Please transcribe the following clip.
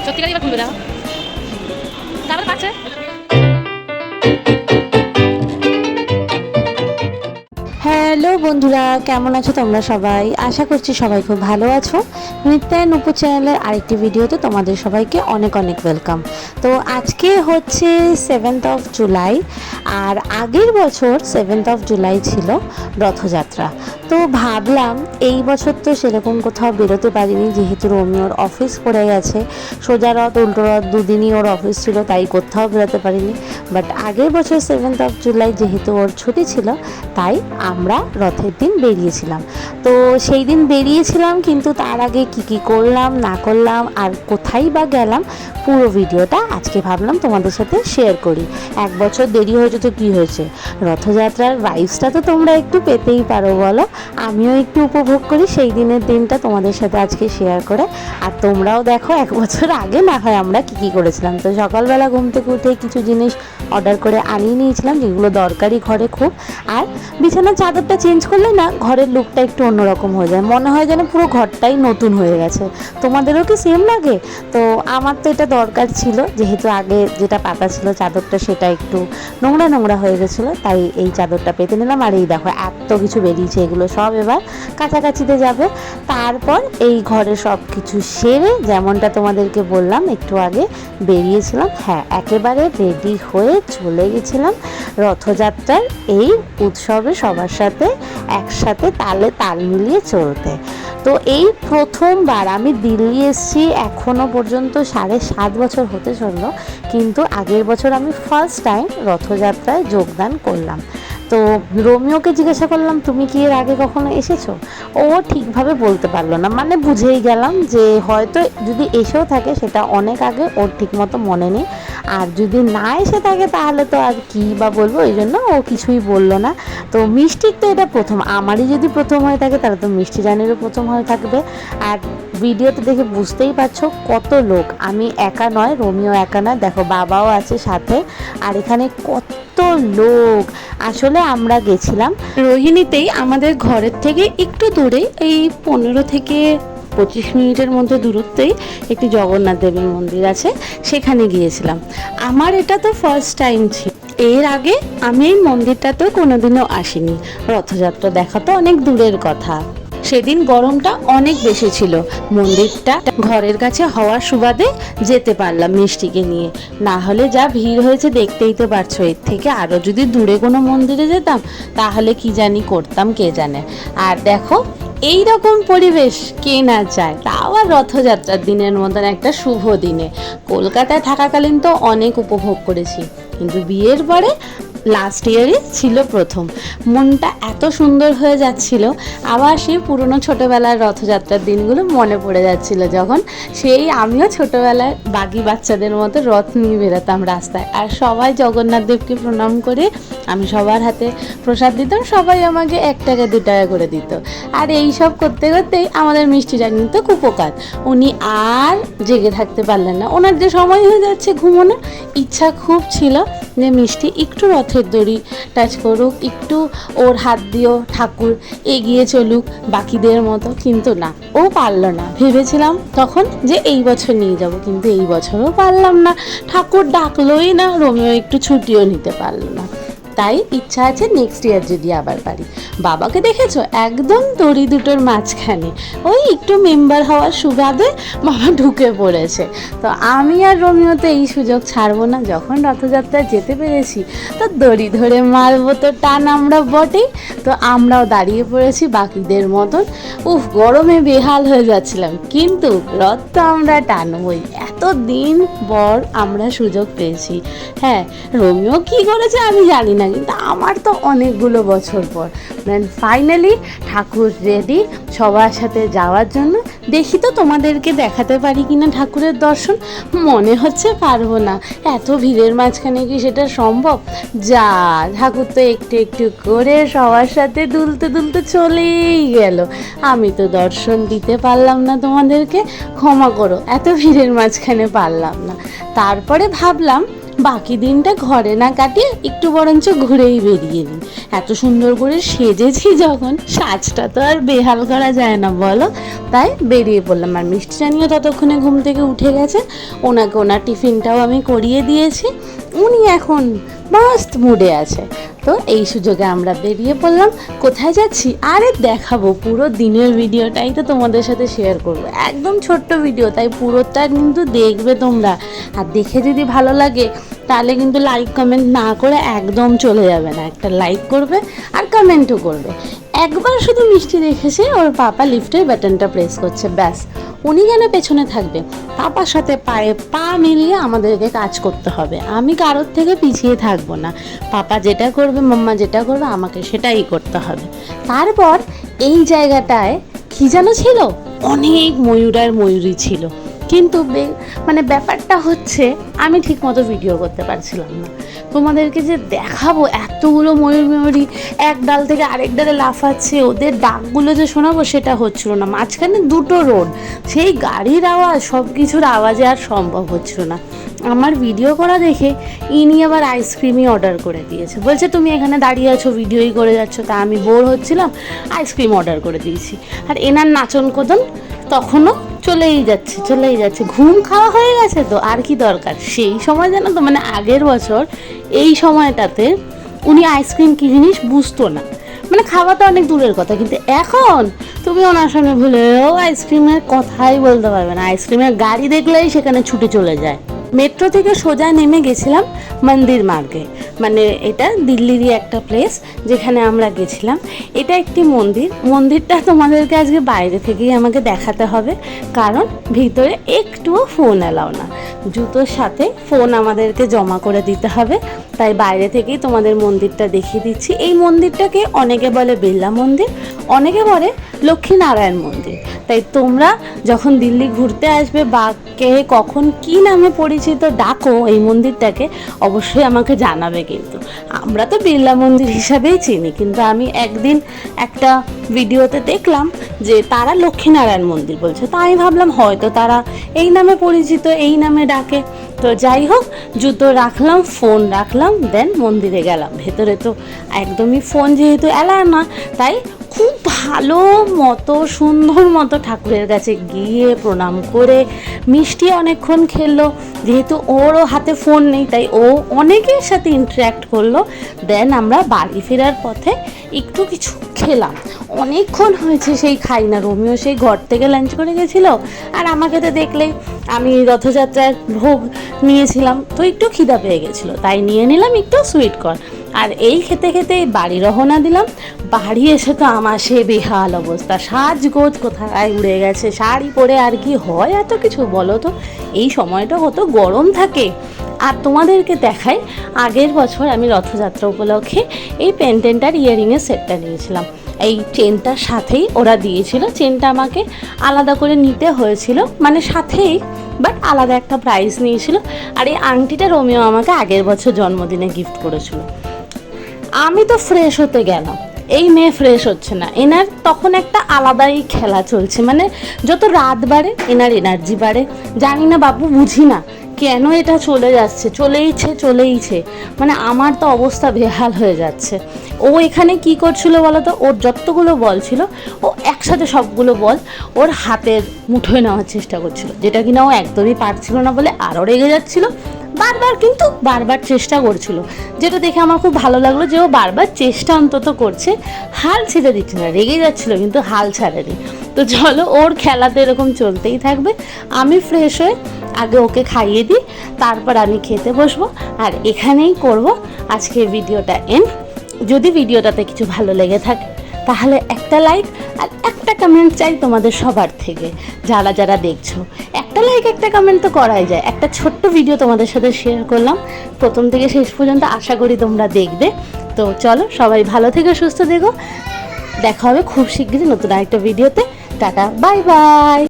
সত্যিকারই এবার খুলবে না তারপরে পাচ্ছে। হ্যালো বন্ধুরা, কেমন আছো তোমরা সবাই? আশা করছি সবাই খুব ভালো আছো। নৃত্যায়ন উপু চ্যানেলের আরেকটি ভিডিওতে তোমাদের সবাইকে অনেক অনেক ওয়েলকাম। তো আজকে হচ্ছে 7th অফ জুলাই, আর আগের বছর 7th অফ জুলাই ছিল রথযাত্রা। তো ভাবলাম এই বছর তো সেরকম কোথাও বেরোতে পারিনি, যেহেতু রোমিওর অফিস পড়ে গেছে। সোজা রথ উল্টো রথ দুদিনই ওর অফিস ছিল, তাই কোথাও বেরোতে পারিনি। বাট আগের বছর 7th অফ জুলাই যেহেতু ওর ছুটি ছিল, তাই আমরা রথের দিন বেরিয়েছিলাম। তো সেই দিন বেরিয়েছিলাম, কিন্তু তার আগে কি করলাম না করলাম আর কোথায় বা গেলাম, পুরো ভিডিওটা আজকে ভাবলাম তোমাদের সাথে শেয়ার করি। এক বছর দেরি হয়েছে তো কি হয়েছে, রথযাত্রার ভাইবসটা তো তোমরা একটু পেতেই পারো বলো। আমিও একটু উপভোগ করি সেই দিনের দিনটা তোমাদের সাথে আজকে শেয়ার করে। আর তোমরাও দেখো এক বছর আগে না হয় আমরা কি করেছিলাম। তো সকালবেলা ঘুম থেকে উঠে কিছু জিনিস অর্ডার করে আনিয়ে নিয়েছিলাম, যেগুলো দরকারি ঘরে খুব। আর বিছানার চাদরটা চেঞ্জ করলে না ঘরের লুকটা একটু অন্যরকম হয়ে যায়, মনে হয় যেন পুরো ঘরটাই নতুন হয়ে গেছে। তোমাদেরও কি সেম লাগে? তো আমার তো এটা দরকার ছিল, যেহেতু আগে যেটা পাতা ছিল চাদরটা সেটা একটু নোংরা হয়ে গেছিলো, তাই এই চাদরটা পেতে নিলাম। আর এই দেখো এত কিছু বেরিয়েছে, এগুলো সব এবার কাছাকাছিতে যাবে। তারপর এই ঘরে সব কিছু সেরে, যেমনটা তোমাদেরকে বললাম একটু আগে, বেরিয়েছিলাম। হ্যাঁ, একেবারে রেডি হয়ে চলে গেছিলাম রথযাত্রার এই উৎসবে সবার সাথে একসাথে তালে তাল মিলিয়ে চলতে। তো এই প্রথমবার আমি দিল্লি এসেছি, এখনও পর্যন্ত 7.5 বছর হতে চললো, কিন্তু আগের বছর আমি ফার্স্ট টাইম রথযাত্রায় যোগদান করলাম। তো রোমিওকে জিজ্ঞাসা করলাম, তুমি কি এর আগে কখনো এসেছো? ও ঠিকভাবে বলতে পারলো না, মানে বুঝেই গেলাম যে হয়তো যদি এসেও থাকে সেটা অনেক আগে, ওর ঠিকমতো মনে নেই। আর যদি না এসে থাকে তাহলে তো আর কি বা বলবো, ওই জন্য ও কিছুই বললো না। তো মিষ্টির তো এটা প্রথম, আমারই যদি প্রথম হয়ে থাকে তাহলে তো মিষ্টি জানেরও প্রথম হয়ে থাকবে। আর ভিডিওতে দেখে বুঝতেই পারছো কত লোক, আমি একা নয়, রোমিও একা নয়, দেখো বাবাও আছে সাথে। আর এখানে কত লোক। আসলে আমরা গেছিলাম রোহিণীতেই, আমাদের ঘরের থেকে একটু দূরে, এই 15 থেকে 25 মিনিটের মধ্যে দূরত্বেই একটি জগন্নাথ দেবের মন্দির আছে, সেখানে গিয়েছিলাম। আমার এটা তো ফার্স্ট টাইম ছিল, এর আগে আমি এই মন্দিরটাতেও কোনোদিনও আসিনি। রথযাত্রা দেখা তো অনেক দূরের কথা। সেদিন গরমটা অনেক বেশি ছিল, মন্দিরটা ঘরের কাছে হওয়ার সুবাদে যেতে পারলাম মিষ্টিকে নিয়ে, না হলে যা ভিড় হয়েছে দেখতেই তো পারছো। এর থেকে আরও যদি দূরে কোনো মন্দিরে যেতাম তাহলে কি জানি করতাম কে জানে। আর দেখো এই রকম পরিবেশ কে না চায়, তাও আর রথযাত্রার দিনের মতন একটা শুভ দিনে। কলকাতায় থাকাকালীন তো অনেক উপভোগ করেছি, কিন্তু বিয়ের পরে লাস্ট ইয়ারই ছিল প্রথম। মনটা এত সুন্দর হয়ে যাচ্ছিল, আবার সেই পুরনো ছোটোবেলার রথযাত্রার দিনগুলো মনে পড়ে যাচ্ছিল, যখন সেই আমিও ছোটোবেলায় বাকি বাচ্চাদের মতো রথ নিয়ে বেরোতাম রাস্তায়, আর সবাই জগন্নাথ দেবকে প্রণাম করে আমি সবার হাতে প্রসাদ দিতাম, সবাই আমাকে 1 টাকা 2 টাকা করে দিত। আর এই সব করতে করতেই আমাদের মিষ্টি রানী তো কুপোকাত, উনি আর জেগে থাকতে পারলেন না, ওনার যে সময় হয়ে যাচ্ছে ঘুমোনোর, ইচ্ছা খুব ছিল যে মিষ্টি একটু রথের দড়ি টাচ করুক, একটু ওর হাত দিয়েও ঠাকুর এগিয়ে চলুক বাকিদের মতো, কিন্তু না, ও পারল না। ভেবেছিলাম তখন যে এই বছর নিয়ে যাব, কিন্তু এই বছরও পারলাম না, ঠাকুর ডাকলোই না, রোমিও একটু ছুটিও নিতে পারলো না। তাই ইচ্ছা আছে নেক্সট ইয়ার যদি আবার পারি। বাবাকে দেখেছো একদম দড়ি দুটোর মাঝখানে, ওই একটু মেম্বার হওয়ার সুবাদে বাবা ঢুকে পড়েছে। তো আমি আর রোমিও তো এই সুযোগ ছাড়বো না, যখন রথযাত্রায় যেতে পেরেছি তো দড়ি ধরে মারবো তো টান আমরা বটেই। তো আমরাও দাঁড়িয়ে পড়েছি বাকিদের মতন। গরমে বেহাল হয়ে যাচ্ছিলাম, কিন্তু রথ তো আমরা টানবই, এতদিন পর আমরা সুযোগ পেয়েছি। হ্যাঁ, রোমিও কি করেছে আমি জানি না, কিন্তু আমার তো অনেকগুলো বছর পর ফাইনালি ঠাকুর রেডি সবার সাথে যাওয়ার জন্য। দেখি তো তোমাদেরকে দেখাতে পারি কিনা ঠাকুরের দর্শন, মনে হচ্ছে পারবো না, এত ভিড়ের মাঝখানে কি সেটা সম্ভব? যা ঠাকুর তো একটু একটু করে সবার সাথে দুলতে দুলতে চলেই গেল, আমি তো দর্শন দিতে পারলাম না তোমাদেরকে, ক্ষমা করো, এত ভিড়ের মাঝখানে পারলাম না। তারপরে ভাবলাম বাকি দিনটা ঘরে না কাটিয়ে একটু বরঞ্চ ঘুরেই বেরিয়ে নিই। এত সুন্দর করে সেজেছি যখন, সাজটা তো আর বেহাল করা যায় না বলো। তাই বেরিয়ে পড়লাম। আর মিষ্টি রানিও ততক্ষণে ঘুম থেকে উঠে গেছে, ওনাকে ওনার টিফিনটাও আমি করিয়ে দিয়েছি, উনি এখন মাস্ত মুডে আছে। তো এই সুযোগে আমরা বেরিয়ে পড়লাম। কোথায় যাচ্ছি আরে দেখাবো, পুরো দিনের ভিডিওটাই তো তোমাদের সাথে শেয়ার করবো, একদম ছোট্ট ভিডিও, তাই পুরোটা কিন্তু দেখবে তোমরা। আর দেখে যদি ভালো লাগে তাহলে কিন্তু লাইক কমেন্ট না করে একদম চলে যাবে না, একটা লাইক করবে আর কমেন্টও করবে। একবার শুধু মিষ্টি দেখেছে ওর পাপা লিফটের বাটনটা প্রেস করছে, ব্যাস উনি যেন পেছনে থাকবে, পাপার সাথে পায়ে পা মিলিয়ে আমাদেরকে কাজ করতে হবে। আমি কারোর থেকে পিছিয়ে থাকবো না, পাপা যেটা করবে মাম্মা যেটা করবে আমাকে সেটাই করতে হবে। তারপর এই জায়গাটায় কি যেন ছিল, অনেক ময়ূর আর ময়ূরী ছিল, কিন্তু মানে ব্যাপারটা হচ্ছে আমি ঠিক মতো ভিডিও করতে পারছিলাম না। তোমাদেরকে যে দেখাবো এতগুলো ময়ূরী এক ডাল থেকে আরেক ডালে লাফাচ্ছে, ওদের ডাকগুলো যে শোনাবো সেটা হচ্ছিল না। মাঝখানে দুটো রোড, সেই গাড়ির আওয়াজ সব কিছুর আওয়াজে আর সম্ভব হচ্ছিল না। আমার ভিডিও করা দেখে ইনি আবার আইসক্রিমই অর্ডার করে দিয়েছে, বলছে তুমি এখানে দাঁড়িয়ে আছো ভিডিওই করে যাচ্ছ। তা আমি বোর হচ্ছিলাম, আইসক্রিম অর্ডার করে দিয়েছি। আর এনার নাচন কোদন তখনও চলেই যাচ্ছে। ঘুম খাওয়া হয়ে গেছে তো আর কি দরকার। সেই সময় জানো তো, মানে আগের বছর এই সময়টাতে উনি আইসক্রিম কী জিনিস বুঝতো না, মানে খাওয়া তো অনেক দূরের কথা, কিন্তু এখন তুমি ওনার সামনে ভুলেও আইসক্রিমের কথাই বলতে পারবে না। আইসক্রিমের গাড়ি দেখলেই সেখানে ছুটে চলে যায়। মেট্রো থেকে সোজা নেমে গেছিলাম মন্দির মার্গে, মানে এটা দিল্লিরই একটা প্লেস যেখানে আমরা গেছিলাম। এটা একটি মন্দিরটা তোমাদেরকে আজকে বাইরে থেকেই আমাকে দেখাতে হবে, কারণ ভিতরে একটুও ফোন অ্যালাউ না, জুতোর সাথে ফোন আমাদেরকে জমা করে দিতে হবে। তাই বাইরে থেকেই তোমাদের মন্দিরটা দেখিয়ে দিচ্ছি। এই মন্দিরটাকে অনেকে বলে বিড়লা মন্দির, অনেকে বলে লক্ষ্মীনারায়ণ মন্দির। তাই তোমরা যখন দিল্লি ঘুরতে আসবে বা কে কখন কি নামে পরিচিত ডাকো এই মন্দিরটাকে, অবশ্যই আমাকে জানাবে। কিন্তু আমরা তো বিড়লা মন্দির হিসাবেই চিনি, কিন্তু আমি একদিন একটা ভিডিওতে দেখলাম যে তারা লক্ষ্মীনারায়ণ মন্দির বলছে, তো আমি ভাবলাম হয়তো তারা এই নামে পরিচিত, এই নামে ডাকে। তো যাই হোক, জুতো রাখলাম, ফোন রাখলাম, দেন মন্দিরে গেলাম। ভেতরে তো একদমই ফোন যেহেতু অ্যালাউ না, তাই খুব ভালো মতো সুন্দর মতো ঠাকুরের কাছে গিয়ে প্রণাম করে মিষ্টি অনেকক্ষণ খেললো, যেহেতু ওরও হাতে ফোন নেই তাই ও অনেকের সাথে ইন্টারঅ্যাক্ট করলো। দেন আমরা বাড়ি ফেরার পথে একটু কিছু খেলাম, অনেকক্ষণ হয়েছে সেই খাই না। রোমিও সেই ঘর থেকে লাঞ্চ করে গেছিলো, আর আমাকে তো দেখলেই আমি রথযাত্রার ভোগ নিয়েছিলাম, তো একটু খিদা পেয়ে গেছিলো, তাই নিয়ে নিলাম একটু সুইট কর্ন। আর এই খেতে খেতে বাড়ি রওনা দিলাম। বাড়ি এসে তো আমার সে বেহাল অবস্থা, সাজগোজ কোথায় উড়ে গেছে, শাড়ি পরে আর কি হয় এত কিছু বলো তো। এই সময়টা কত গরম থাকে। আর তোমাদেরকে দেখাই, আগের বছর আমি রথযাত্রা উপলক্ষে এই পেন্ডেন্ট আর ইয়ারিংয়ের সেটটা নিয়েছিলাম। এই চেনটার সাথেই ওরা দিয়েছিল, চেনটা আমাকে আলাদা করে নিতে হয়েছিল, মানে সাথেই বাট আলাদা একটা প্রাইস নিয়েছিল। আর এই আংটিটা রোমিও আমাকে আগের বছর জন্মদিনে গিফট করেছিল। আমি তো ফ্রেশ হতে গেলাম, এই মেয়ে ফ্রেশ হচ্ছে না। এনার তখন একটা আলাদাই খেলা চলছে, মানে যত রাত বাড়ে এনার এনার্জি বাড়ে। জানি না বাবু, বুঝি না কেন এটা চলেইছে, মানে আমার তো অবস্থা বেহাল হয়ে যাচ্ছে। ও এখানে কি করছিল বলো তো, ওর যতগুলো বল ছিল ও একসাথে সবগুলো বল ওর হাতের মুঠোয় নেওয়ার চেষ্টা করছিল, যেটা কিনা ও একদমই পারছিল না বলে আরও রেগে যাচ্ছিল। বারবার চেষ্টা করছিল, যেটা দেখে আমার খুব ভালো লাগলো যে ও বারবার চেষ্টা অন্তত করছে, হাল ছেড়ে দিচ্ছে না। রেগে যাচ্ছিল কিন্তু হাল ছাড়েনি। তো চলো, ওর খেলা তো এরকম চলতেই থাকবে। আমি ফ্রেশ হয়ে আগে ওকে খাইয়ে দিই, তারপর আমি খেতে বসবো। আর এখানেই করব আজকের ভিডিওটা এন্ড। যদি ভিডিওটাতে কিছু ভালো লেগে থাকে তাহলে একটা লাইক আর একটা কমেন্ট চাই তোমাদের সবার থেকে। যারা যারা দেখছো, একটা লাইক একটা কমেন্ট তো করাই যায়। একটা ছোট্ট ভিডিও তোমাদের সাথে শেয়ার করলাম, প্রথম থেকে শেষ পর্যন্ত আশা করি তোমরা দেখবে। তো চলো, সবাই ভালো থেকো, সুস্থ থেকো। দেখা হবে খুব শিগগিরই নতুন আরেকটা ভিডিওতে। Tata, bye bye.